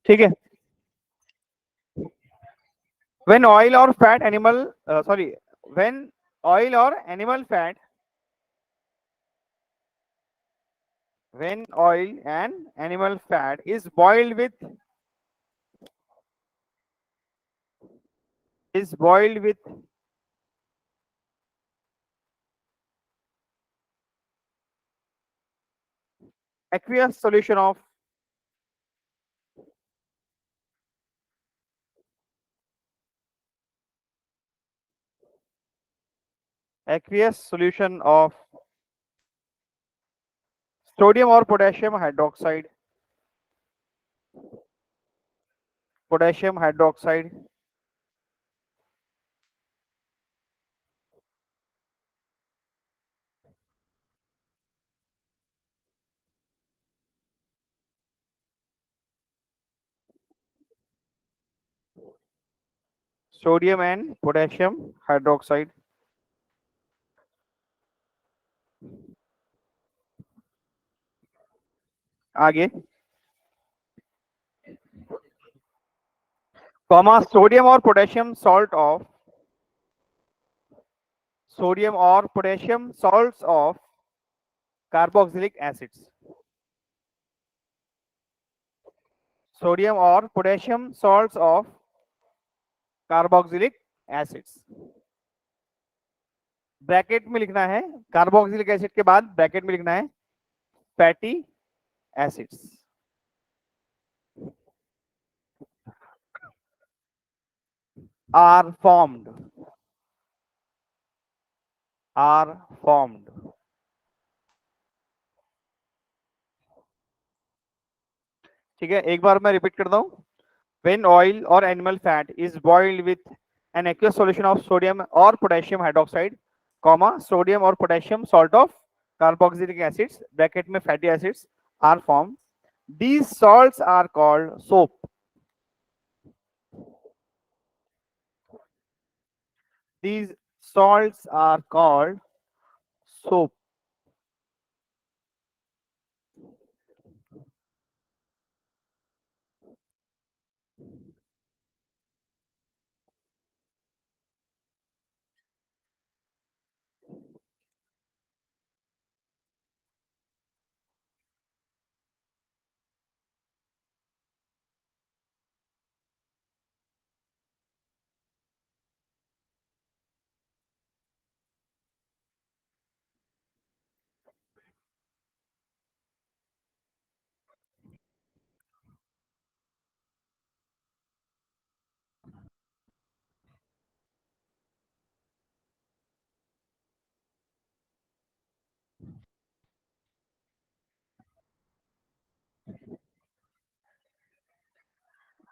ठीक है। when oil or fat animal sorry when oil or animal fat when oil and animal fat is boiled with aqueous solution of aqueous solution of sodium or potassium hydroxide sodium and potassium hydroxide आगे comma sodium or potassium salts of carboxylic acids sodium or potassium salts of carboxylic acids bracket में लिखना है carboxylic acid के बाद bracket में लिखना है fatty acids are formed are formed ठीक है एक बार मैं रिपीट करता हूं when oil or animal fat is boiled with an aqueous solution of sodium or potassium hydroxide comma sodium or potassium salt of carboxylic acids bracket में fatty acids are formed. These salts are called soap. These salts are called soap.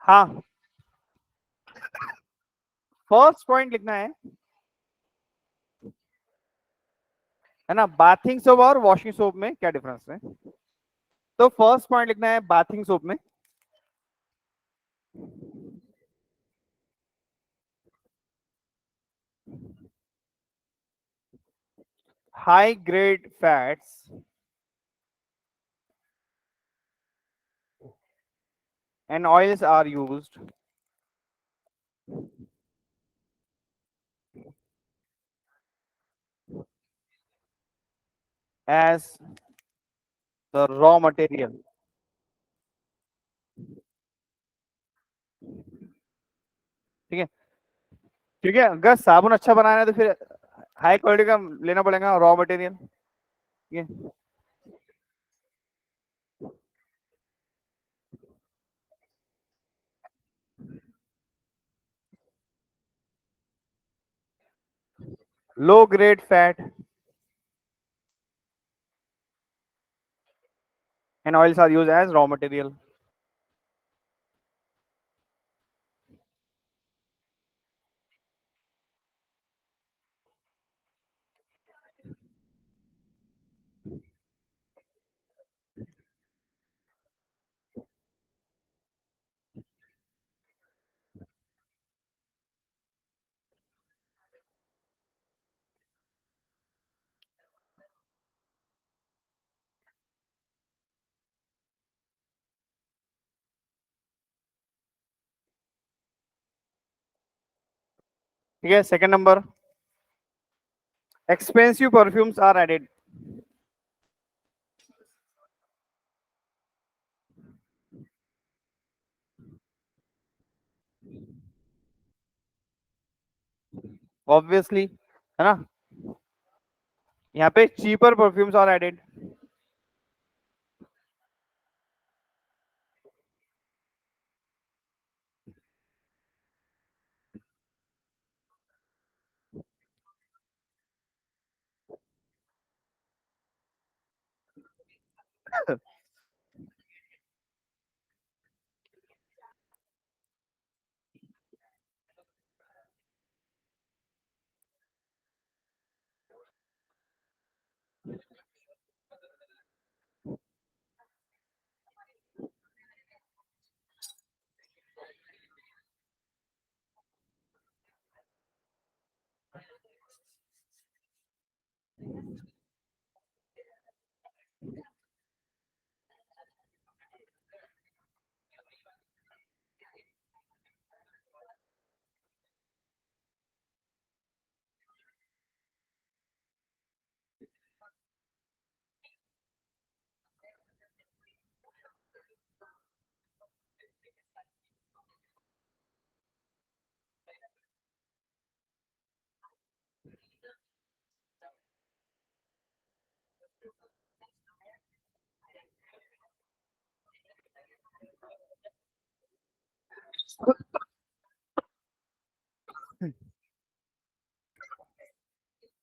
हाँ first point लिखना है ना bathing soap और washing soap में क्या difference है तो फर्स्ट पॉइंट लिखना है बाथिंग सोप में high grade fats and oils are used as the raw material ठीक है ठीक है अगर साबुन अच्छा बनाना है तो फिर हाई क्वालिटी का लेना पड़ेगा रॉ मटेरियल ठीक है low grade fat and oils are used as raw material ठीक है। Second number, expensive perfumes are added. Obviously, है ना। यहाँ पे चीपर परफ्यूम्स आर एडेड।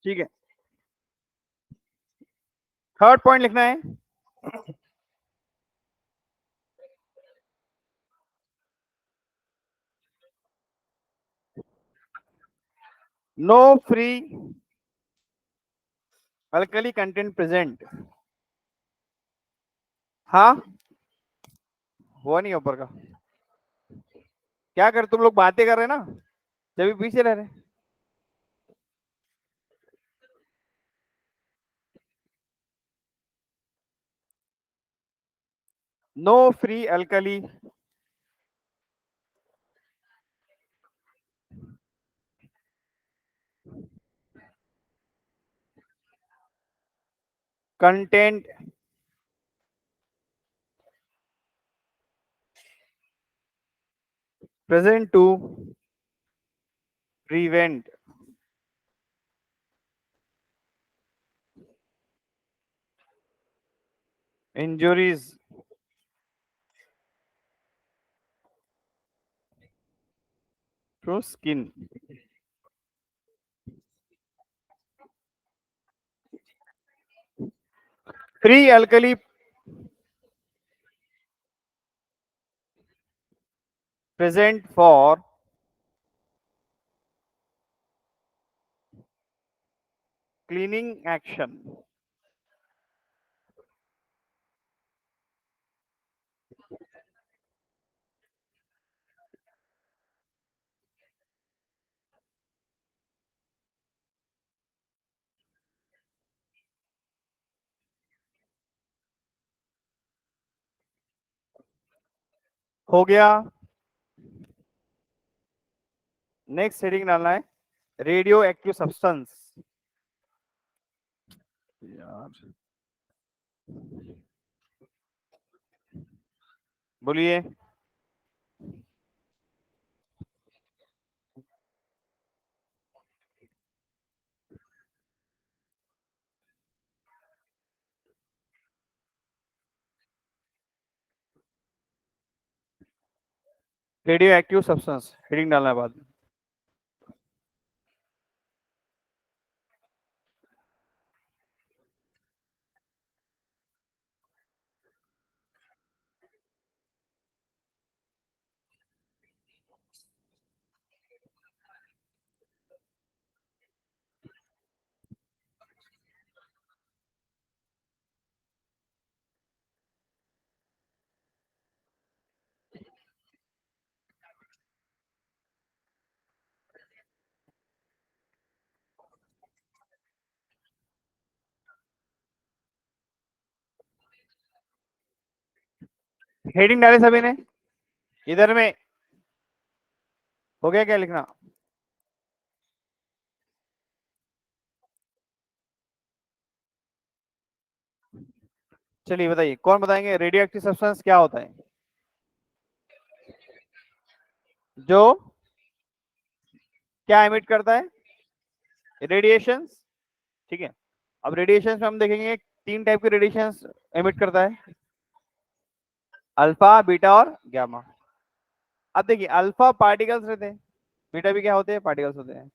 ठीक है, थर्ड पॉइंट लिखना है। No free alkali content present. हाँ, हुआ नहीं ऊपर का। क्या कर, तुम लोग बातें कर रहे हैं ना, जब भी पीछे रह रहे। No free alkali content present to prevent injuries to skin. Free alkali present for cleaning action. हो गया। नेक्स्ट हेडिंग डालना है, रेडियो एक्टिव सब्सटेंस। यार बोलिए। रेडियो एक्टिव सब्सटेंस हेडिंग डालना है बाद में। हेडिंग डाले सभी ने, इधर में हो गया क्या लिखना। चलिए बताइए, कौन बताएंगे रेडियो एक्टिव सब्सटेंस क्या होता है? जो क्या एमिट करता है? रेडिएशंस। ठीक है, अब रेडिएशंस में हम देखेंगे तीन टाइप के रेडिएशंस एमिट करता है, अल्फा, बीटा और गामा। अब देखिए, अल्फा पार्टिकल्स रहते हैं, बीटा भी क्या होते हैं, पार्टिकल्स होते हैं,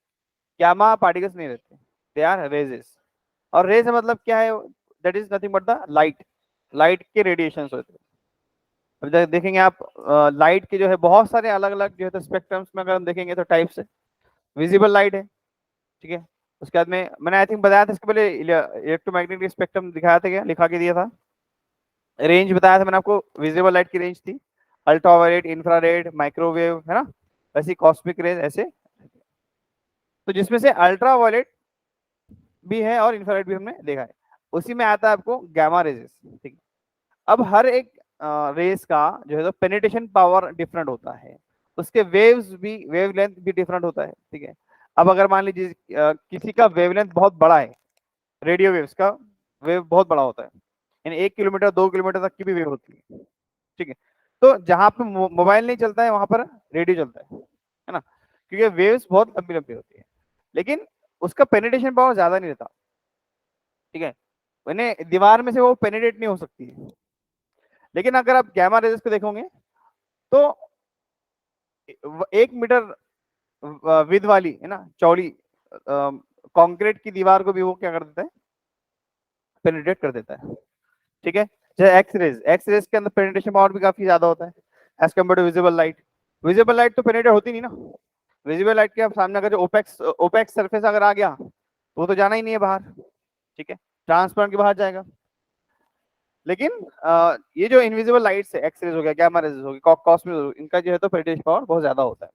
गामा पार्टिकल्स नहीं रहते, दे आर रेजेस। और रेज मतलब क्या है? That is nothing but the light, light के रेडिएशंस होते हैं। अब देखेंगे आप, लाइट के जो है बहुत सारे अलग अलग जो है तो स्पेक्ट्रम्स में अगर हम देखेंगे तो टाइप्स है। विजिबल लाइट है, ठीक है। उसके बाद में मैंने आई थिंक बताया था इसके पहले, इलेक्ट्रोमैग्नेटिक स्पेक्ट्रम दिखाया था क्या, लिखा के दिया था, रेंज बताया था मैंने आपको, विजिबल लाइट की रेंज थी, अल्ट्रावायलेट, इंफ्रारेड, माइक्रोवेव, है ना, वैसी कॉस्मिक रेज ऐसे। तो जिसमें से अल्ट्रावायलेट भी है और इंफ्रारेड भी हमने देखा है, उसी में आता है आपको गामा रेजेस, ठीक है। अब हर एक रेस का जो है तो पेनिट्रेशन पावर डिफरेंट होता है, उसके वेव्स भी, वेव लेंथ भी डिफरेंट होता है, ठीक है। अब अगर मान लीजिए किसी का वेवलेंथ बहुत बड़ा है, रेडियो वेव्स का वेव बहुत बड़ा होता है, यानी 1 किलोमीटर 2 किलोमीटर तक की भी वेव होती है, ठीक है। तो जहां पे मोबाइल नहीं चलता है वहां पर रेडियो चलता है ना, क्योंकि वेव्स बहुत लंबी लंबी होती है, लेकिन उसका पेनिट्रेशन पावर ज्यादा नहीं रहता, ठीक है, यानी दीवार में से वो पेनिट्रेट नहीं हो सकती है। लेकिन अगर आप गैमा रेजेस को देखोगे तो 1 मीटर विद वाली, है ना, चौड़ी कंक्रीट की दीवार को भी वो क्या कर देता है, पेनिट्रेट कर देता है, ठीक है। जैसे एक्स रेज, एक्स रेज के अंदर पेनिट्रेशन पावर भी काफी ज्यादा होता है as compare to visible light. Visible light तो पेनिट्रेट होती नहीं ना, विजिबल लाइट के सामने अगर जो ओपेक्स ओपेक्स सरफेस अगर आ गया तो वो तो जाना ही नहीं है बाहर, ठीक है, ट्रांसपेरेंट के बाहर जाएगा। लेकिन ये जो इनविजिबल लाइट्स है, एक्स रेज हो गया, गामा रेज हो गया, कॉस्मिक हो गया, इनका जो है तो पेनिट्रेशन पावर बहुत ज्यादा होता है,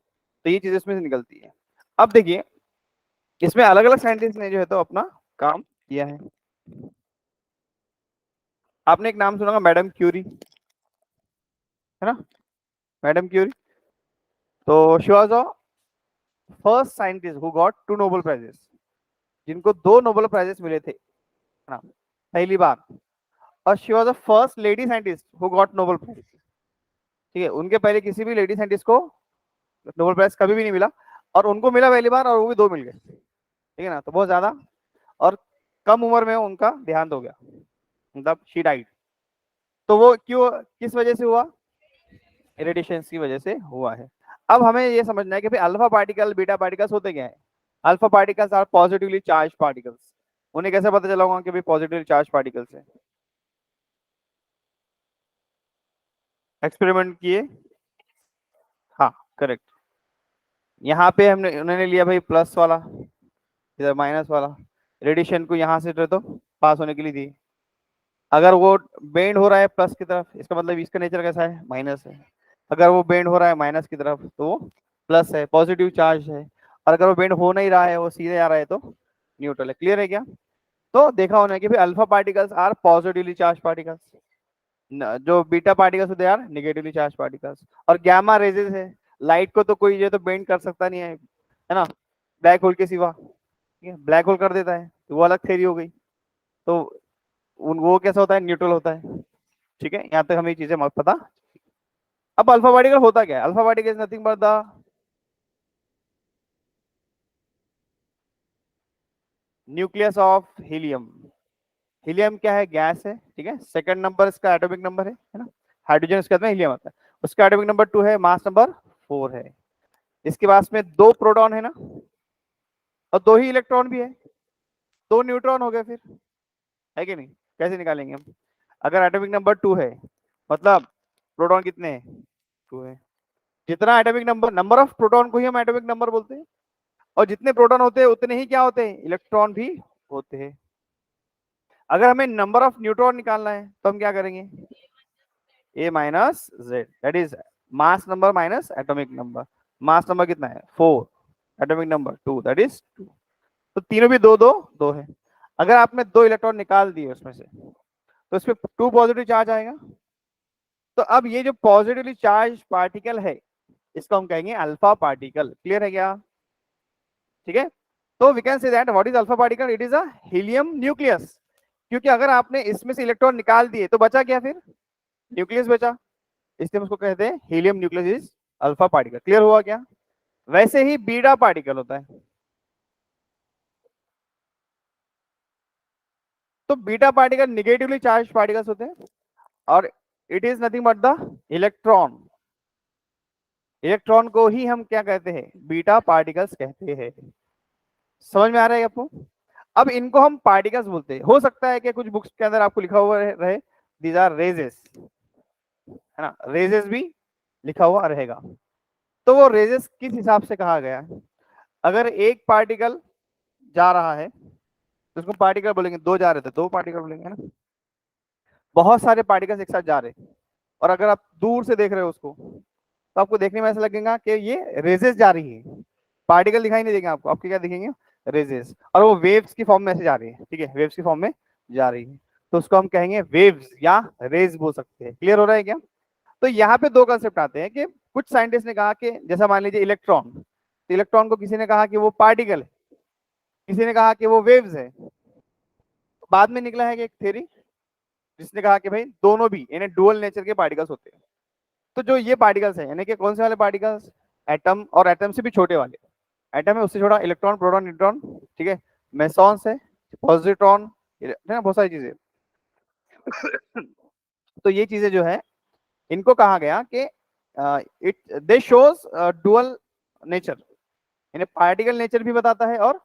तो ये चीज इसमें से निकलती है। अब देखिए, इसमें अलग अलग साइंटिस्ट ने जो है तो अपना काम किया है। आपने एक नाम सुना होगा, मैडम क्यूरी, है ना, मैडम क्यूरी। तो she was a first scientist who got 2 Nobel prizes, जिनको 2 नोबेल प्राइजेस मिले थे, है ना, पहली बार। और she was the first lady scientist who got Nobel prize, ठीक है, उनके पहले किसी भी लेडी साइंटिस्ट को नोबेल प्राइज कभी भी नहीं मिला, और उनको मिला पहली बार, और वो भी 2 मिल गए, ठीक है ना, तो बहुत ज्यादा, और कम उम्र में उनका देहांत हो गया, मतलब शी डाइड। तो वो क्यों, किस वजह से हुआ? रेडिएशन की वजह से हुआ है। अब हमें ये समझना है कि भाई अल्फा पार्टिकल बीटा पार्टिकल्स होते क्या है। Alpha particles are positively charge particles. उन्हें कैसे पता चला होगा कि भाई पॉजिटिवली चार्ज पार्टिकल्स है? एक्सपेरिमेंट किए, हाँ, करेक्ट। यहाँ पे हमने उन्होंने लिया भाई प्लस वाला, इधर माइनस वाला, रेडिएशन को यहाँ से तो पास होने के लिए दी। अगर वो बेंड हो रहा है प्लस की तरफ, इसका मतलब इसका नेचर कैसा है, माइनस है। अगर वो बेंड हो रहा है माइनस की तरफ तो वो प्लस है, पॉजिटिव चार्ज है। और अगर वो बेंड हो नहीं रहा है, वो सीधे आ रहा है तो न्यूट्रल है। क्लियर है क्या? तो देखा होना कि भाई alpha particles are positively charge particles, जो beta particles they are negatively charge particles. और गैमा रेजेस है, लाइट को तो कोई जो है तो बेंड कर सकता नहीं है ना, ब्लैक होल के सिवा, ठीक है, ब्लैक होल कर देता है, तो वो अलग थ्योरी हो गई। तो वो कैसा होता है, न्यूट्रल होता है, ठीक है। यहाँ तक हमें ये चीजें मत पता। अब अल्फा पार्टिकल होता क्या है? Alpha particle is nothing but the nucleus of helium. Helium क्या है, गैस है, ठीक है, सेकंड नंबर इसका एटॉमिक नंबर है ना, हाइड्रोजन उसके बाद में हीलियम आता है, उसका एटॉमिक नंबर 2 है, मास नंबर 4 है। इसके पास में 2 प्रोटॉन है ना, और 2 ही इलेक्ट्रॉन भी है, 2 न्यूट्रॉन हो गए फिर, है कि नहीं? कैसे निकालेंगे हम? अगर एटॉमिक नंबर 2 है, मतलब प्रोटॉन कितने हैं, 2 है। जितना atomic number, number of proton को ही हम एटॉमिक नंबर बोलते हैं, और जितने प्रोटॉन होते हैं उतने ही क्या होते हैं, इलेक्ट्रॉन भी होते हैं। अगर हमें नंबर ऑफ न्यूट्रॉन निकालना है तो हम क्या करेंगे, A minus Z, that is mass number minus atomic number. Mass number कितना है, 4, एटॉमिक नंबर 2, दैट इज 2। तो तीनों भी दो दो दो है। अगर आपने 2 इलेक्ट्रॉन निकाल दिए उसमें से, तो इसमें 2 पॉजिटिव चार्ज आएगा। तो अब ये जो पॉजिटिवली चार्ज पार्टिकल है, इसको हम कहेंगे अल्फा पार्टिकल। क्लियर है क्या? ठीक है। तो we can say that what is alpha particle, it is a helium nucleus. क्योंकि अगर आपने इसमें से इलेक्ट्रॉन निकाल दिए तो बचा क्या फिर, न्यूक्लियस बचा, इसलिए हम उसको कहते हैं helium nucleus is alpha particle. Clear हुआ क्या? वैसे ही बीटा पार्टिकल होता है। तो beta particle negatively charge particles होते हैं और it is nothing but the electron. Electron को ही हम क्या कहते हैं, बीटा पार्टिकल्स कहते हैं। समझ में आ रहा है आपको? अब इनको हम पार्टिकल्स बोलते हैं। हो सकता है कि कुछ बुक्स के अंदर आपको लिखा हुआ रहे दीज आर रेजेस, है ना, रेजेस भी लिखा हुआ रहेगा। तो वो रेजेस किस हिसाब से कहा गया है? अगर एक पार्टिकल जा रहा है तो उसको पार्टिकल बोलेंगे, दो जा रहे थे दो पार्टिकल बोलेंगे, है ना। बहुत सारे पार्टिकल्स एक साथ जा रहे हैं और अगर आप दूर से देख रहे हो उसको तो आपको देखने में ऐसा लगेगा कि ये रेजेस जा रही है, पार्टिकल दिखाई नहीं देंगे आपको, आपके क्या दिखेंगे, रेजेस, और वो वेव्स की फॉर्म में ऐसे जा रही है। ठीक है, वेव्स की फॉर्म में जा रही है तो उसको हम कहेंगे वेव्स या रेज बोल सकते हैं। क्लियर हो रहा है क्या? तो यहाँ पे दो कंसेप्ट आते हैं कि कुछ साइंटिस्ट ने कहा कि जैसा मान लीजिए इलेक्ट्रॉन, तो इलेक्ट्रॉन को किसी ने कहा कि वो पार्टिकल है, किसी ने कहा कि वो वेव्स है। बाद में निकला है कि एक थ्योरी जिसने कहा कि भाई दोनों भी यानी डुअल नेचर के पार्टिकल्स होते हैं। तो जो ये पार्टिकल्स हैं यानी कि कौन से वाले पार्टिकल्स, एटम और एटम से भी छोटे वाले, एटम है उससे छोटा, इलेक्ट्रॉन प्रोटॉन न्यूट्रॉन, ठीक है, मेसॉन्स है, पॉजिट्रॉन, है ना, बहुत सारी चीजें। तो ये चीजें जो है इनको कहा गया कि it they shows dual nature, यानी पार्टिकल नेचर भी बताता है और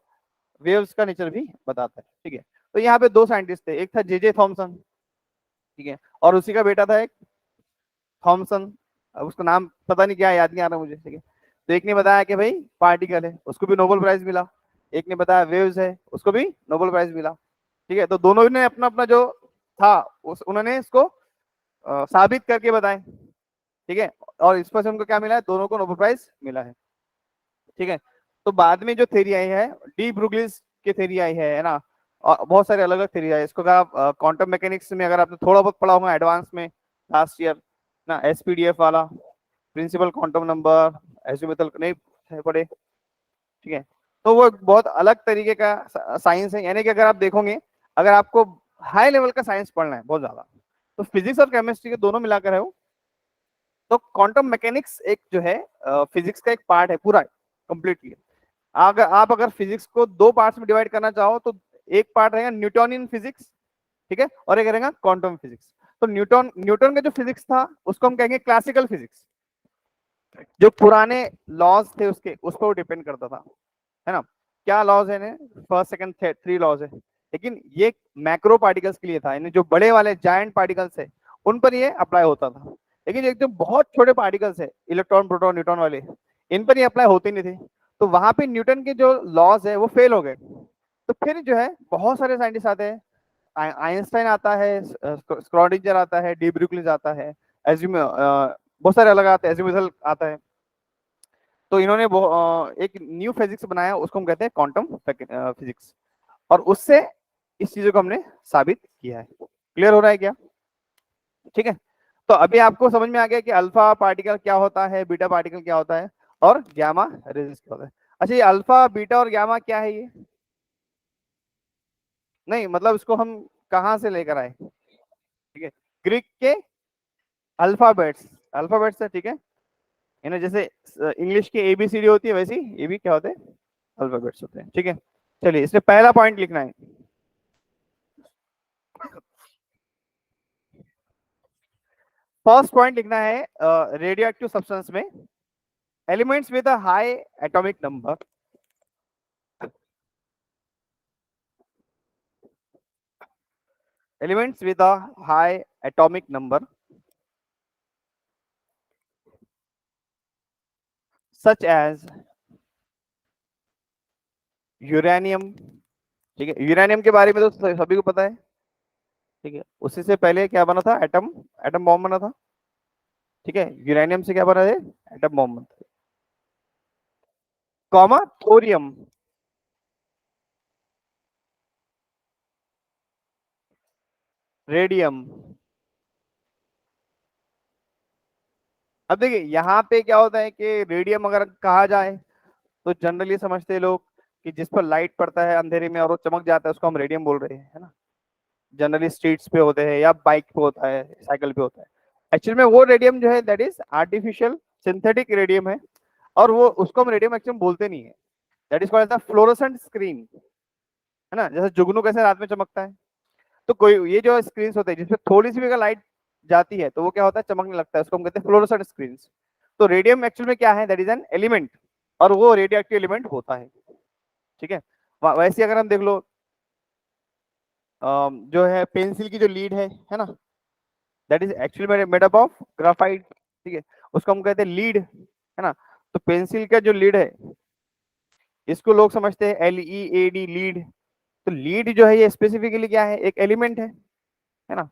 वेव्स का नेचर भी बताता है। ठीक है, तो यहाँ पे दो साइंटिस्ट थे, एक था जे थॉमसन, ठीक है, और उसी का बेटा था एक थॉमसन, अब उसका नाम पता नहीं क्या याद नहीं आ रहा मुझे। ठीक है, तो एक ने बताया कि भाई पार्टिकल है, उसको भी नोबेल प्राइज मिला, एक ने बताया वेव्स है, उसको भी नोबेल प्राइज मिला। ठीक है, तो दोनों ने अपना अपना जो था उन्होंने इसको साबित करके बताए। ठीक है, और इस पर से उनको क्या मिला है, दोनों को नोबेल प्राइज मिला है। ठीक है, तो बाद में जो थ्योरी आई है डी ब्रुगलिस की थ्योरी आई है ना, और बहुत सारे अलग अलग थ्योरी आई, इसको अगर आप क्वांटम मैकेनिक्स में अगर आपने थोड़ा बहुत पढ़ा होगा एडवांस में लास्ट ईयर ना, एसपीडीएफ वाला, प्रिंसिपल क्वांटम नंबर, एजिमुथल नहीं पढ़े। ठीक है, तो वो बहुत अलग तरीके का साइंस है, यानी कि अगर आप देखोगे, अगर आपको हाई लेवल का साइंस पढ़ना है बहुत ज्यादा, तो फिजिक्स और केमिस्ट्री के दोनों मिलाकर है वो। तो क्वांटम मैकेनिक्स एक जो है फिजिक्स का एक पार्ट है पूरा कंप्लीटली। अगर फिजिक्स को दो पार्ट्स में डिवाइड करना चाहो तो एक पार्ट रहेगा न्यूटोनियन फिजिक्स, ठीक है, और एक रहेगा क्वांटम फिजिक्स। तो न्यूटन न्यूटन का जो फिजिक्स था उसको हम कहेंगे क्लासिकल फिजिक्स, जो पुराने लॉज थे उसके उस पर डिपेंड करता था, है ना। क्या लॉज है, फर्स्ट सेकंड थ्री लॉज है, लेकिन ये मैक्रो पार्टिकल्स के लिए था, यानी जो बड़े वाले जायंट पार्टिकल्स है उन पर ये अप्लाई होता था। लेकिन एक जो बहुत छोटे पार्टिकल्स है, इलेक्ट्रॉन प्रोटॉन न्यूट्रॉन वाले, इन पर ये अप्लाई होते नहीं थे। तो वहां पे न्यूटन के जो लॉज है वो फेल हो गए। तो फिर जो है बहुत सारे साइंटिस्ट आते हैं, आइंस्टाइन आता है, स्क्रॉडिंजर आता है, डी ब्रुगलिस आता है, बहुत सारे अलग आते हैं, एजिमुथल आता है। तो इन्होंने एक न्यू फिजिक्स बनाया, उसको हम कहते हैं क्वांटम फिजिक्स, और उससे इस चीजों को हमने साबित किया है। क्लियर हो रहा है क्या? ठीक है, तो अभी आपको समझ में आ गया कि अल्फा पार्टिकल क्या होता है, बीटा पार्टिकल क्या होता है, और गामा रेज क्या होता है। अच्छा, ये अल्फा बीटा और गामा क्या है ये? नहीं मतलब इसको हम कहाँ से लेकर आए? ठीक है, ग्रीक के अल्फाबेट्स, अल्फाबेट्स है, ठीक है, ना, जैसे इंग्लिश की एबीसीडी होती है वैसी ये भी क्या होते हैं, अल्फाबेट्स होते हैं। ठीक है, चलिए इसमें पहला पॉइंट लिखना है। फर्स्ट पॉइंट लिखना है, रेडियो एक्टिव सब्सटेंस में elements with a high atomic number, elements with a high atomic number such as uranium. ठीक है, यूरेनियम के बारे में तो सभी को पता है। ठीक है, उसी से पहले क्या बना था, एटम, एटम बॉम्ब बना था। ठीक है, यूरेनियम से क्या बना है, एटम बॉम्ब बना था। Comma thorium, radium. अब देखिए यहाँ पे क्या होता है कि रेडियम अगर कहा जाए तो जनरली समझते हैं लोग कि जिस पर लाइट पड़ता है अंधेरे में और वो चमक जाता है उसको हम रेडियम बोल रहे हैं, है ना। जनरली स्ट्रीट्स पे होते हैं या बाइक पे होता है, साइकिल पे होता है। एक्चुअल में वो रेडियम जो है that is artificial synthetic radium है, और वो उसको हम रेडियम एक्चुअली बोलते नहीं है। That is called as the fluorescent screen, है ना, जैसे जुगनू कैसे रात में चमकता है। तो कोई ये जो स्क्रीन होते हैं जिसमें थोड़ी सी भी अगर लाइट जाती है तो वो क्या होता है, चमकने लगता है, उसको हम कहते हैं फ्लोरोसेंट स्क्रीन। तो रेडियम एक्चुअल में क्या है, दैट इज एन एलिमेंट, और वो रेडियो एक्टिव एलिमेंट होता है। ठीक है। वैसे अगर हम देख लो जो है पेंसिल की जो लीड है ना, that is actually made up of graphite. ठीक है, उसको हम कहते हैं लीड, है ना। तो पेंसिल का जो लीड है इसको लोग समझते हैं LEAD लीड। तो लीड जो है ये स्पेसिफिकली क्या है, एक एलिमेंट है ना।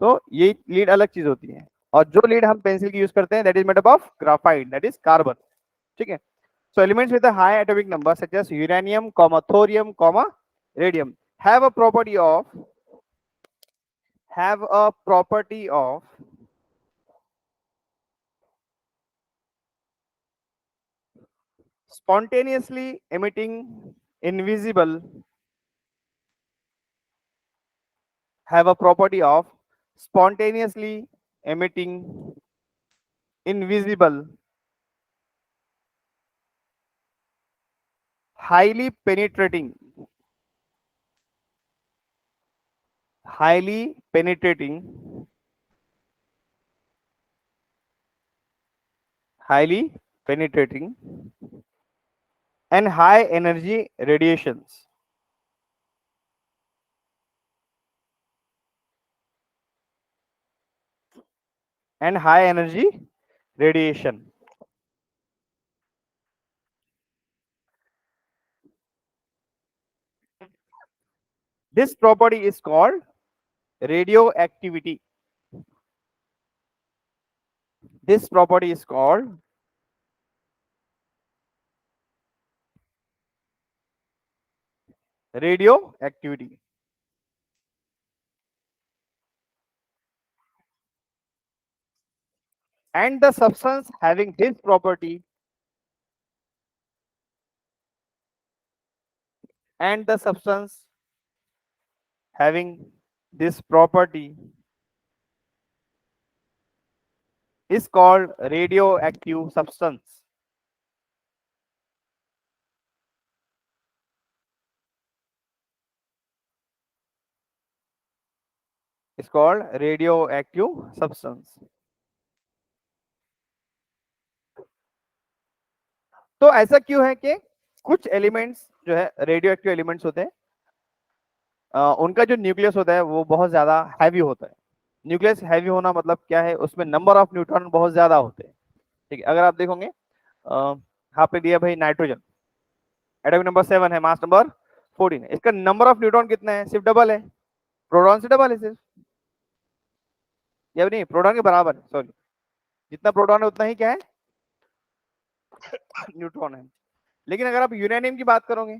तो ये लीड अलग चीज होती है, और जो लीड हम पेंसिल की यूज करते हैं that is made up of graphite, that is carbon. ठीक है। So elements with a high atomic number such as uranium, thorium, radium have a property of have a property of spontaneously emitting invisible have a property of spontaneously emitting invisible highly penetrating highly penetrating highly penetrating and high energy radiations and high energy radiation. This property is called radioactivity. This property is called radioactivity. And the substance having this property and the substance having this property is called radioactive substance. It's called radioactive substance. तो ऐसा क्यों है कि कुछ elements जो है radioactive elements होते हैं, उनका जो न्यूक्लियस होता है वो बहुत ज्यादा हैवी होता है। न्यूक्लियस हैवी होना मतलब क्या है, उसमें नंबर ऑफ न्यूट्रॉन बहुत ज्यादा होते हैं। ठीक है, अगर आप देखोगे यहाँ पे दिया भाई नाइट्रोजन, एटॉमिक नंबर 7 है, मास नंबर 14 है, इसका नंबर ऑफ न्यूट्रॉन कितना है, सिर्फ डबल है, प्रोटॉन से डबल है सिर्फ, या नहीं प्रोटॉन के बराबर है, सॉरी, जितना प्रोटॉन है उतना ही क्या है, न्यूट्रॉन है। लेकिन अगर आप यूरेनियम की बात करोगे,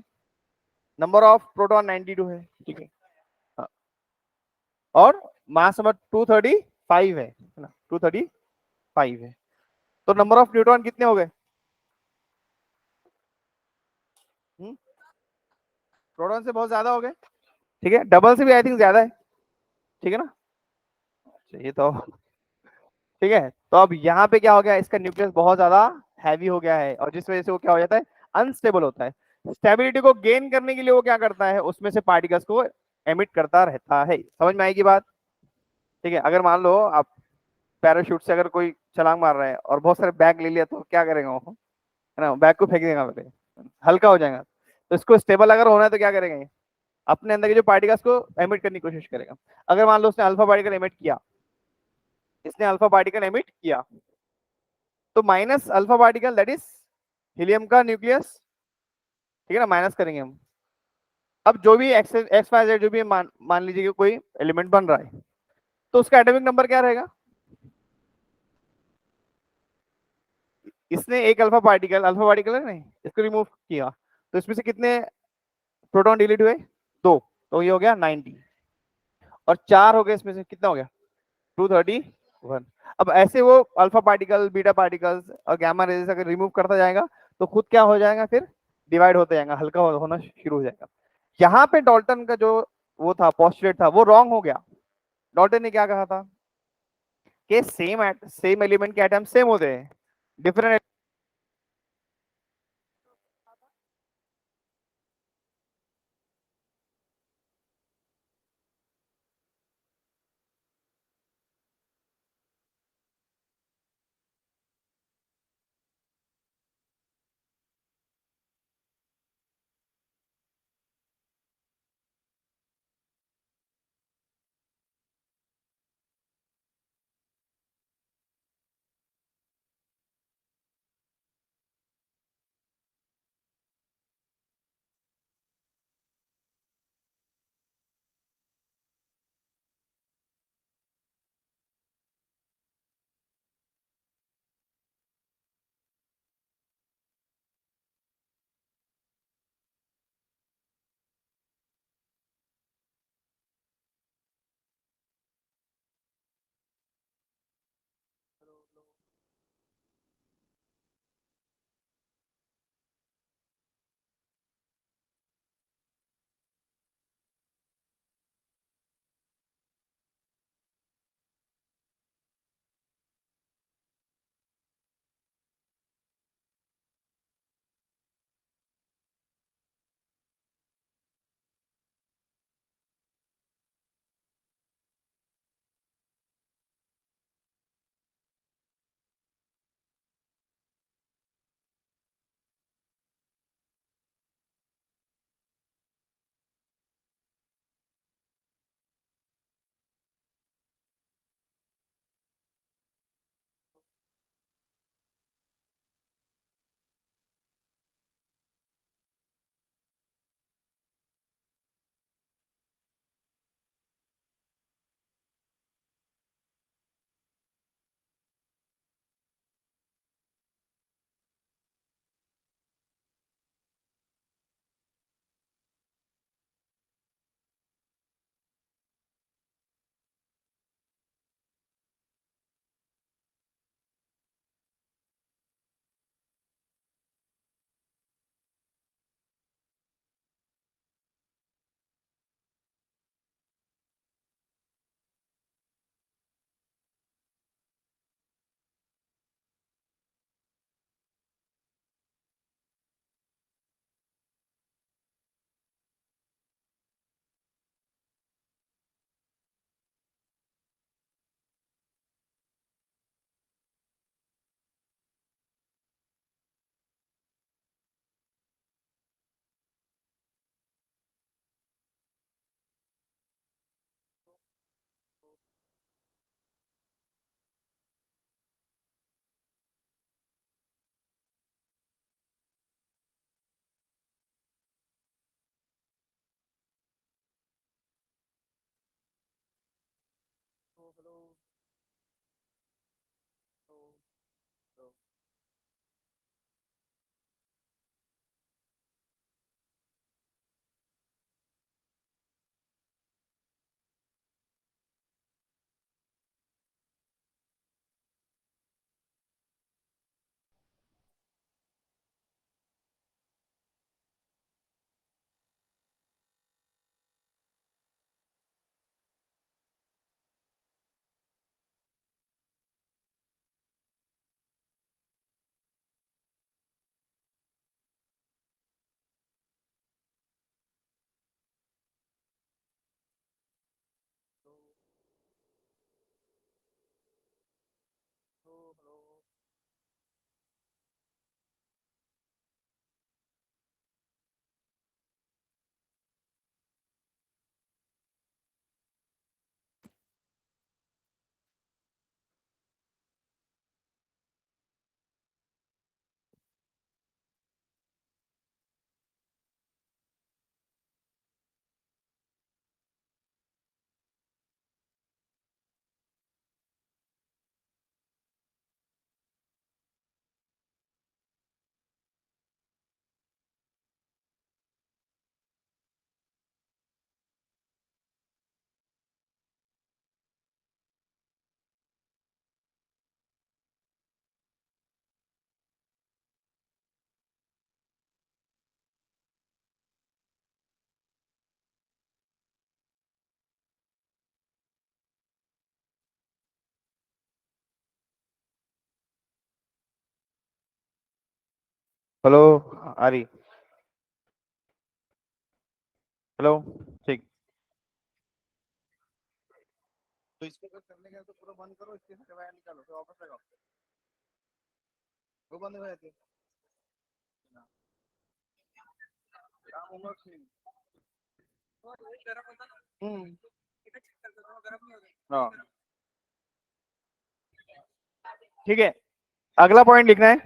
नंबर ऑफ प्रोटॉन 92 है। ठीक है, हाँ, और मास नंबर 235 है ना, 235 है। तो नंबर ऑफ न्यूट्रॉन कितने हो गए, प्रोटॉन से बहुत ज्यादा हो गए। ठीक है, डबल से भी आई थिंक ज्यादा है। ठीक है ना, ये तो ठीक है। तो अब यहाँ पे क्या हो गया, इसका न्यूक्लियस बहुत ज्यादा हैवी हो गया है, और जिस वजह से वो क्या हो जाता है, अनस्टेबल होता है। स्टेबिलिटी को गेन करने के लिए वो क्या करता है, उसमें से पार्टिकल्स को एमिट करता रहता है। समझ में आएगी बात। ठीक है, अगर मान लो आप पैराशूट से अगर कोई छलांग मार रहा है और बहुत सारे बैग ले लिया तो क्या करेगा वो, है ना, बैग को फेंक देगा पहले, हल्का हो जाएगा। तो इसको स्टेबल अगर होना है तो क्या करेगा ये, अपने अंदर के जो पार्टिकल्स को एमिट करने की कोशिश करेगा। अगर मान लो उसने अल्फा पार्टिकल एमिट किया, इसने अल्फा पार्टिकल एमिट किया, तो minus alpha particle that is helium का न्यूक्लियस, ठीक है ना, माइनस करेंगे हम। अब जो भी एक्स वाई जेड जो भी मान लीजिए कि कोई एलिमेंट बन रहा है, तो उसका एटॉमिक नंबर क्या रहेगा, इसने एक अल्फा पार्टिकल है नहीं, इसको रिमूव किया, तो इसमें से कितने प्रोटॉन डिलीट हुए, दो, तो ये हो गया 90, और चार हो गए इसमें से, कितना हो गया 231। अब ऐसे वो अल्फा पार्टिकल, बीटा पार्टिकल्स और गामा रेजेस अगर रिमूव करता जाएगा तो खुद क्या हो जाएगा, फिर डिवाइड होते जाएगा, हल्का होना शुरू हो जाएगा। यहाँ पे डॉल्टन का जो वो था पोस्टुलेट था, वो रॉन्ग हो गया। डॉल्टन ने क्या कहा था कि सेम एलिमेंट के एटम सेम होते हैं, डिफरेंट। हेलो, आ रही? हेलो। ठीक। तो इसको अगर करने का तो पूरा बंद करो, इसके से वायर निकालो, फिर वापस लगाओ, वो बंद हो जाती है। काम होगा उसमें। हम्म। हाँ, ठीक है। अगला पॉइंट लिखना है।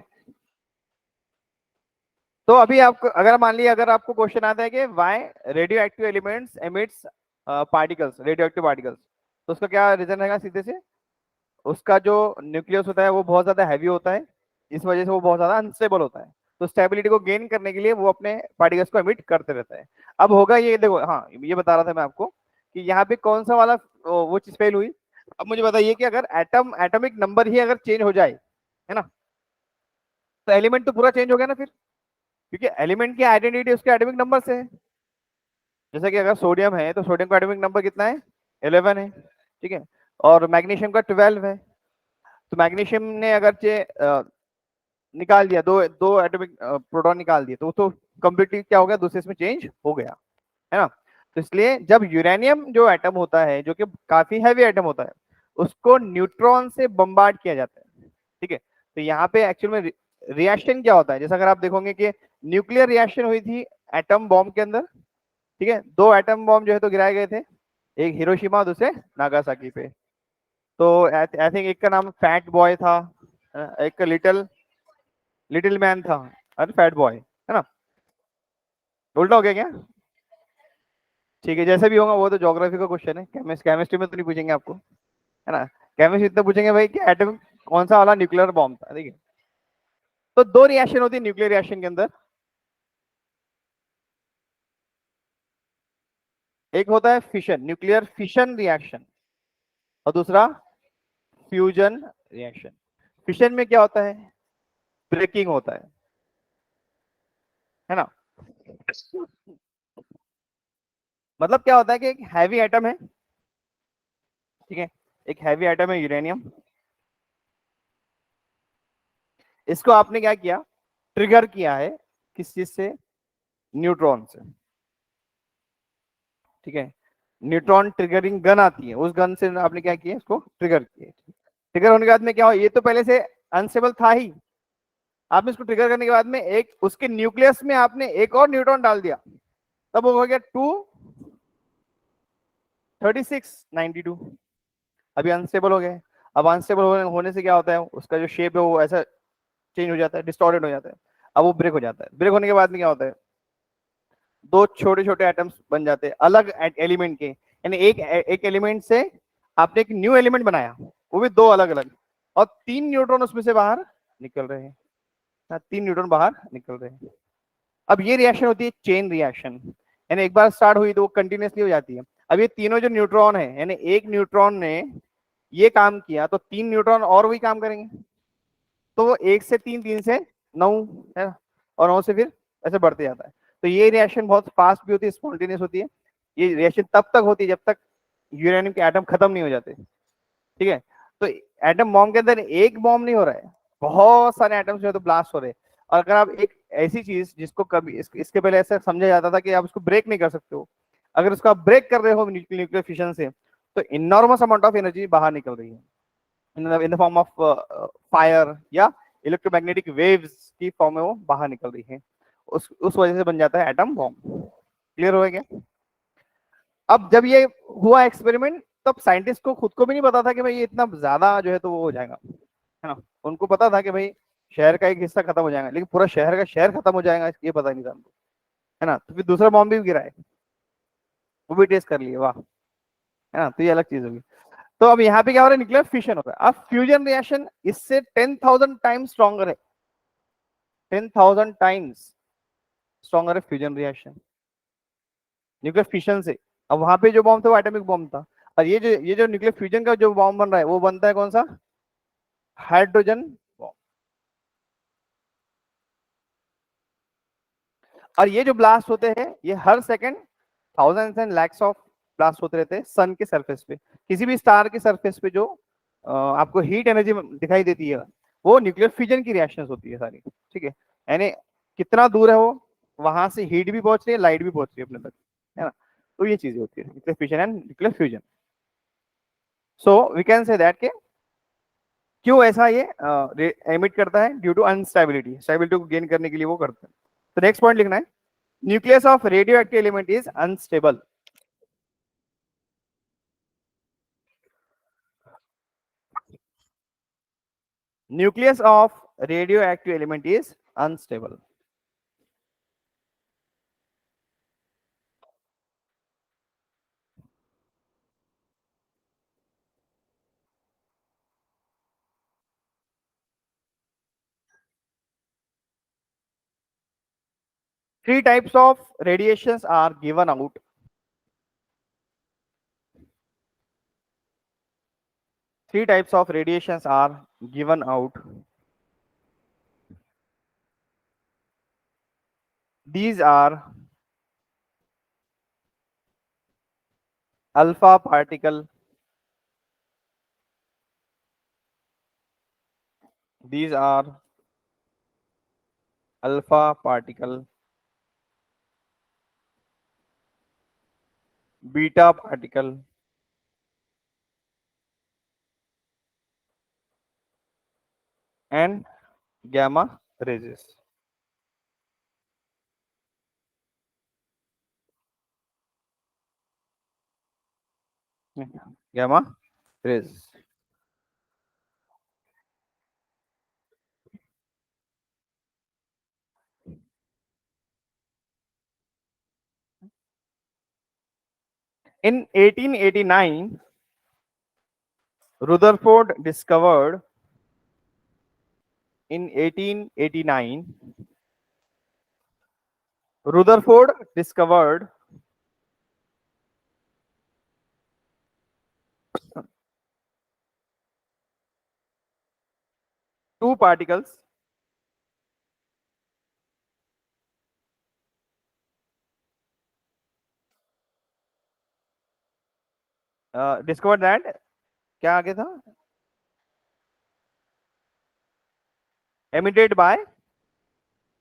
तो अभी आपको अगर मान लिया, अगर आपको क्वेश्चन आता है कि why radioactive elements emits particles, radioactive particles, तो उसका क्या रीजन रहेगा? सीधे से उसका जो न्यूक्लियस होता है वो बहुत ज्यादा हैवी होता है, इस वजह से वो बहुत ज्यादा अनस्टेबल होता है। तो स्टेबिलिटी को गेन करने के लिए वो अपने पार्टिकल्स को एमिट करते रहता है। अब होगा ये, देखो, हाँ, ये बता रहा था मैं आपको कि यहाँ पे कौन सा वाला वो चीज फेल हुई। अब मुझे बताइए कि अगर एटॉमिक नंबर ही अगर चेंज हो जाए, है ना, तो एलिमेंट तो पूरा चेंज हो गया ना फिर, क्योंकि एलिमेंट की आइडेंटिटी उसके एटॉमिक नंबर से है। जैसे कि अगर सोडियम है तो सोडियम का एटॉमिक नंबर कितना है? 11 है, ठीक है। और मैग्नीशियम का 12 है। तो मैग्नीशियम ने अगर निकाल दिया, दो दो एटॉमिक प्रोटॉन निकाल दिए, तो वो तो कंप्लीटली क्या हो गया? दूसरे इसमें चेंज हो गया, है ना। तो इसलिए जब यूरेनियम जो एटम होता है, जो कि काफी हैवी एटम होता है, उसको न्यूट्रॉन से बम्बार्ड किया जाता है, ठीक है। तो यहाँ पे एक्चुअल में रिएक्शन क्या होता है, जैसे अगर आप देखोगे कि न्यूक्लियर रिएक्शन हुई थी एटम बॉम्ब के अंदर, ठीक है। दो एटम बॉम्ब जो है तो गिराए गए थे, एक हिरोशिमा, दूसरे नागासाकी पे। तो आई थिंक एक का नाम फैट बॉय था, एक का लिटिल लिटिल मैन था, अरे फैट बॉय, है ना। उल्टा हो गया क्या? ठीक है, जैसे भी होगा वो तो ज्योग्राफी का क्वेश्चन है, केमिस्ट्री में तो नहीं पूछेंगे आपको, है ना। केमिस्ट्री इतना पूछेंगे भाई कि एटम कौन सा वाला न्यूक्लियर बॉम्ब था, ठीक है। तो दो रिएक्शन होती है न्यूक्लियर रिएक्शन के अंदर। एक होता है फिशन, न्यूक्लियर फिशन रिएक्शन, और दूसरा फ्यूजन रिएक्शन। फिशन में क्या होता है? ब्रेकिंग होता है ना। मतलब क्या होता है कि एक हैवी एटम है, ठीक है, एक हैवी एटम है यूरेनियम, इसको आपने क्या किया? ट्रिगर किया है, किस चीज से? न्यूट्रॉन से, ठीक है। न्यूट्रॉन ट्रिगरिंग गन आती है, उस गन से आपने क्या किया? इसको ट्रिगर किया। ट्रिगर होने के बाद में क्या हो? ये तो पहले से अनस्टेबल था ही, आपने इसको ट्रिगर करने के बाद में एक उसके न्यूक्लियस में आपने एक और न्यूट्रॉन डाल दिया, तब वो हो गया 23692। अभी अनस्टेबल हो गए। अब अनस्टेबल होने से क्या होता है? उसका जो शेप है वो ऐसा चेंज हो जाता है, डिस्टॉर्टेड हो जाता है। अब वो ब्रेक हो जाता है। ब्रेक होने के बाद में क्या होता है? दो छोटे छोटे एटम्स बन जाते हैं अलग एलिमेंट के, यानी एक एलिमेंट से आपने एक न्यू एलिमेंट बनाया, वो भी दो अलग अलग, और तीन न्यूट्रॉन उसमें से बाहर निकल रहे हैं। हाँ, तीन न्यूट्रॉन बाहर निकल रहे हैं। अब ये रिएक्शन होती है चेन रिएक्शन, यानी एक बार स्टार्ट हुई तो वो कंटिन्यूसली हो जाती है। अब ये तीनों जो न्यूट्रॉन है, यानी एक न्यूट्रॉन ने ये काम किया तो तीन न्यूट्रॉन और वही काम करेंगे, तो वो एक से तीन, तीन से नौ, है ना, और नौ से फिर ऐसे बढ़ते जाता है। तो ये रिएक्शन बहुत फास्ट भी होती है, स्पॉन्टेनियस होती है। ये रिएक्शन तब तक होती है जब तक यूरेनियम के एटम खत्म नहीं हो जाते, ठीक है। तो एटम बॉम्ब के अंदर एक बॉम्ब नहीं हो रहा है, बहुत सारे एटम्स जो है तो ब्लास्ट हो रहे हैं। और अगर आप एक ऐसी चीज जिसको कभी इसके पहले ऐसा समझा जाता था कि आप उसको ब्रेक नहीं कर सकते हो, अगर उसको आप ब्रेक कर रहे हो न्यूक्लियर फिशन से, तो इनॉर्मस अमाउंट ऑफ एनर्जी बाहर निकल रही है in the form of fire या इलेक्ट्रोमैग्नेटिक वेव्स की फॉर्म में वो बाहर निकल रही है। उस वजह से बन जाता है एटम बॉम्ब। क्लियर हो गया? अब जब ये हुआ एक्सपेरिमेंट, तब साइंटिस्ट को खुद को भी नहीं पता था कि भाई ये इतना ज्यादा जो है तो वो हो जाएगा, है ना। उनको पता था कि भाई शहर का एक हिस्सा खत्म हो जाएगा, लेकिन पूरा शहर का शहर खत्म हो जाएगा ये पता नहीं था उनको, है ना। तो फिर दूसरा बॉम्ब भी गिरा है, वो भी टेस्ट कर लिए, वाह, है ना। तो ये अलग चीज होगी। तो अब यहाँ पे क्या हो रहा है? न्यूक्लियर फिशन हो रहा है। अब फ्यूजन रिएक्शन इससे 10,000 टाइम्स स्ट्रॉन्गर है, 10,000 टाइम्स स्ट्रॉन्गर है फ्यूजन रिएक्शन न्यूक्लियर फिशन से। अब वहां पे जो बॉम्ब था वो एटॉमिक बॉम्ब था, और ये जो न्यूक्लियर फ्यूजन का जो बॉम्ब बन रहा है वो बनता है कौन सा? Hydrogen bomb. और ये जो ब्लास्ट होते हैं ये हर second thousands and lakhs of blast होते रहते हैं सन के सरफेस पे। किसी भी स्टार के सरफेस पे जो आपको हीट एनर्जी दिखाई देती है, वो न्यूक्लियर फिजन की रिएक्शंस होती है सारी, ठीक है। यानी कितना दूर है वो, वहां से हीट भी पहुंच रही है, लाइट भी पहुंच रही है अपने तक, है ना। तो ये चीजें होती है nuclear fission and nuclear fusion. So we can say that के क्यों ऐसा ये एमिट करता है, ड्यू टू अनस्टेबिलिटी, स्टेबिलिटी को गेन करने के लिए वो करता है। तो नेक्स्ट पॉइंट लिखना है, nucleus of radio active element is unstable. Nucleus of radioactive element is unstable. Three types of radiations are given out. Three types of radiations are given out. These are alpha particle. These are alpha particle, beta particle, and gamma rays. Gamma rays. In 1889, Rutherford discovered. In 1889, Rutherford discovered two particles. Discovered that क्या आगे था, emitted by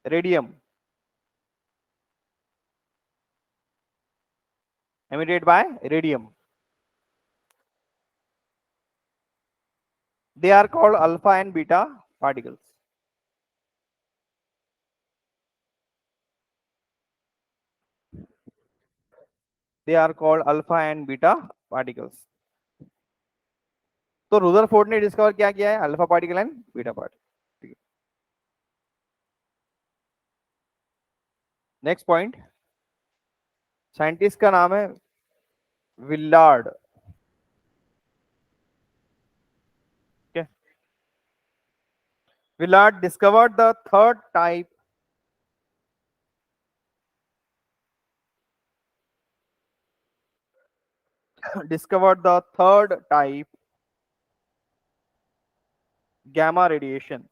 radium, emitted by radium. They are called alpha and beta particles. They are called alpha and beta particles. तो Rutherford ने discover क्या किया है, alpha particle and beta particle. Next point, scientist का नाम है Willard. Willard discovered the third type, discovered the third type gamma radiation.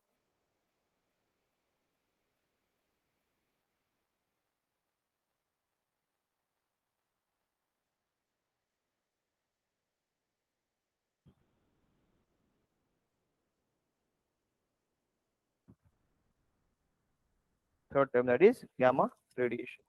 Third term, that is gamma radiation.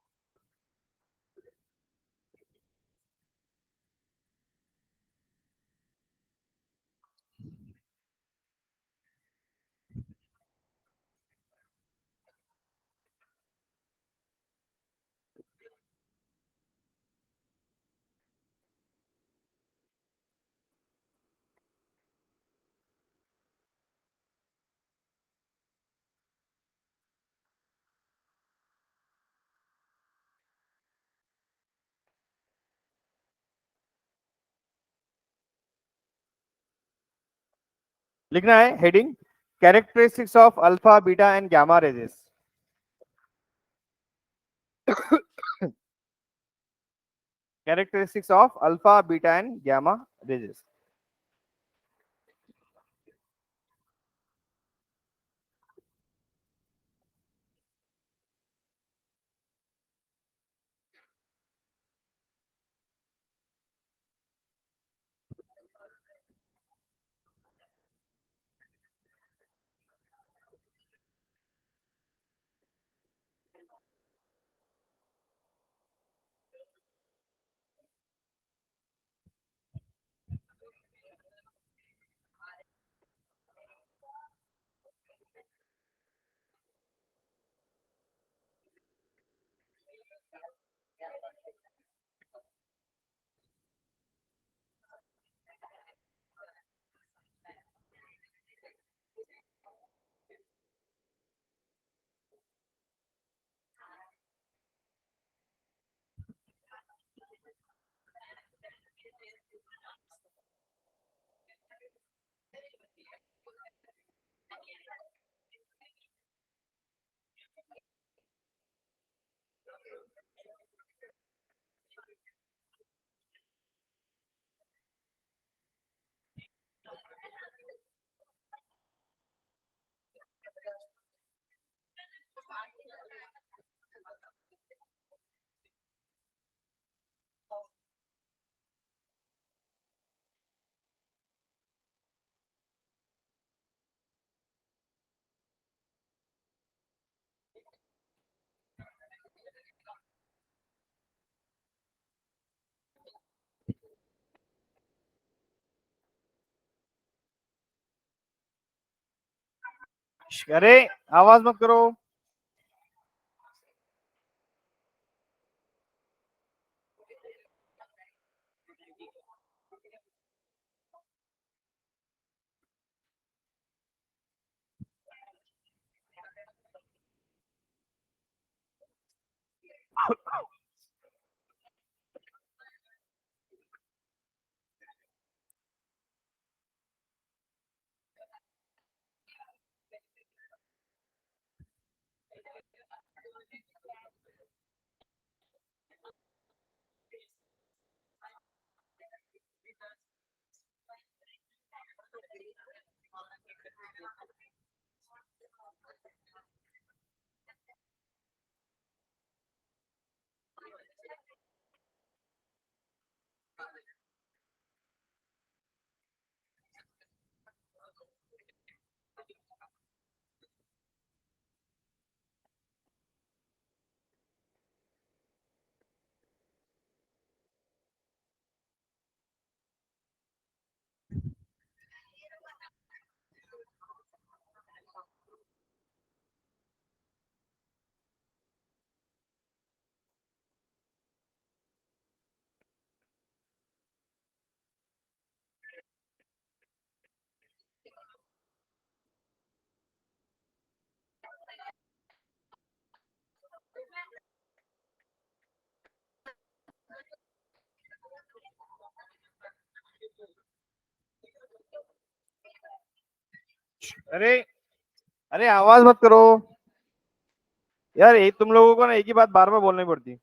लिखना है heading, characteristics of alpha beta and gamma raises. characteristics of alpha, beta, and gamma rays. अरे आवाज मत करो। अरे अरे आवाज मत करो यार, ये तुम लोगों को ना एक ही बात बार बार बोलनी पड़ती।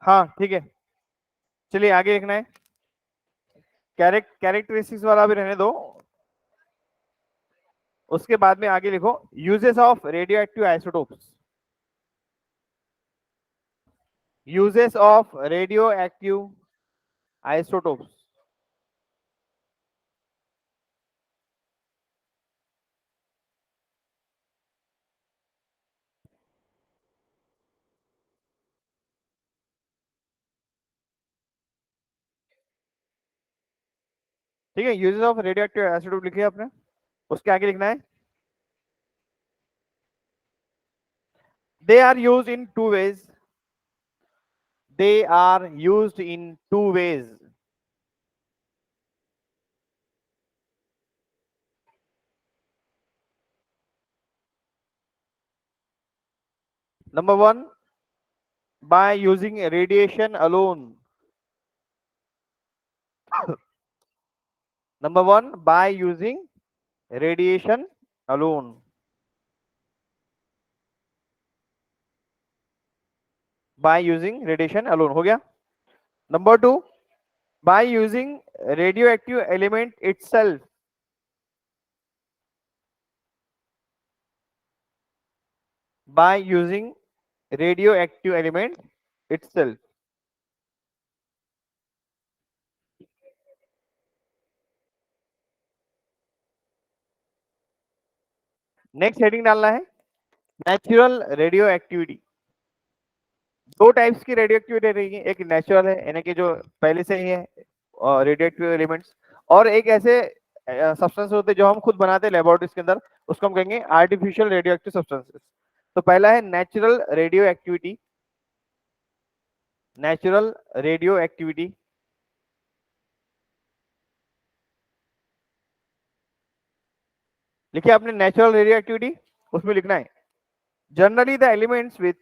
हाँ ठीक है, चलिए आगे लिखना है। कैरेक्टरिस्टिक्स वाला भी रहने दो, उसके बाद में आगे लिखो uses of radioactive isotopes. Uses of radioactive isotopes. ठीक है, uses of radioactive isotope लिखिए आपने, उसके आगे लिखना है they are use in two ways. They are used in two ways. Number one, by using radiation alone. Number one, by using radiation alone. By using radiation alone हो गया। Number two, by using radioactive element itself. By using radioactive element itself. Next heading डालना है natural radio activity. दो types की radio activity रहेगी, एक natural है यानी कि जो पहले से ही है रेडियो एक्टिव एलिमेंट्स, और एक ऐसे सब्सटेंस होते हैं जो हम खुद बनाते हैं लेबोरेटरीज के अंदर, उसको हम कहेंगे आर्टिफिशियल रेडियो एक्टिव सब्सटेंसेस। तो पहला है natural radio activity. Natural radio activity लिखिए आपने, नेचुरल रेडियो एक्टिविटी उसमें लिखना है Generally, the elements with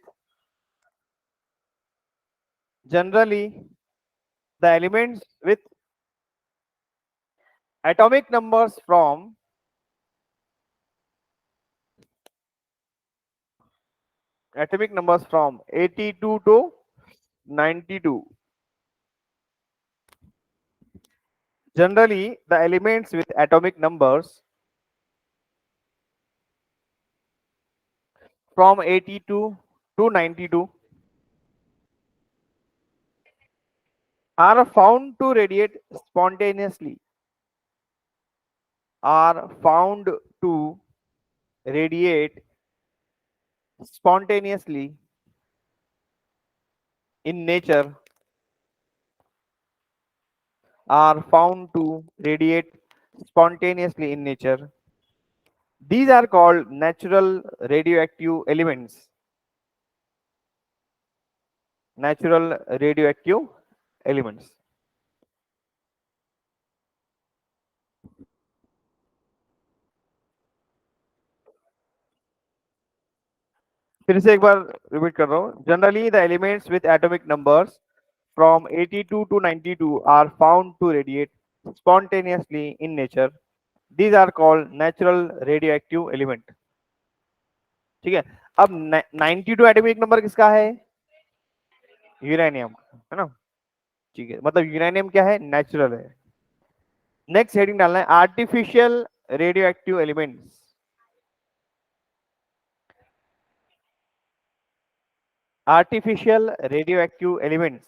generally the elements with atomic numbers from 82 to 92. Generally, the elements with atomic numbers from 82 to 92 are found to radiate spontaneously. Are found to radiate spontaneously in nature. Are found to radiate spontaneously in nature. These are called natural radioactive elements. Natural radioactive elements. फिर से एक बार repeat कर रहा हूँ. Generally, the elements with atomic numbers from 82 to 92 are found to radiate spontaneously in nature. These are called natural radioactive element. ठीक है. अब 92 atomic number किसका है? यूरेनियम, है ना. ठीक है, मतलब यूरेनियम क्या है? नेचुरल है. नेक्स्ट हेडिंग डालना है artificial radioactive elements. Artificial radioactive elements.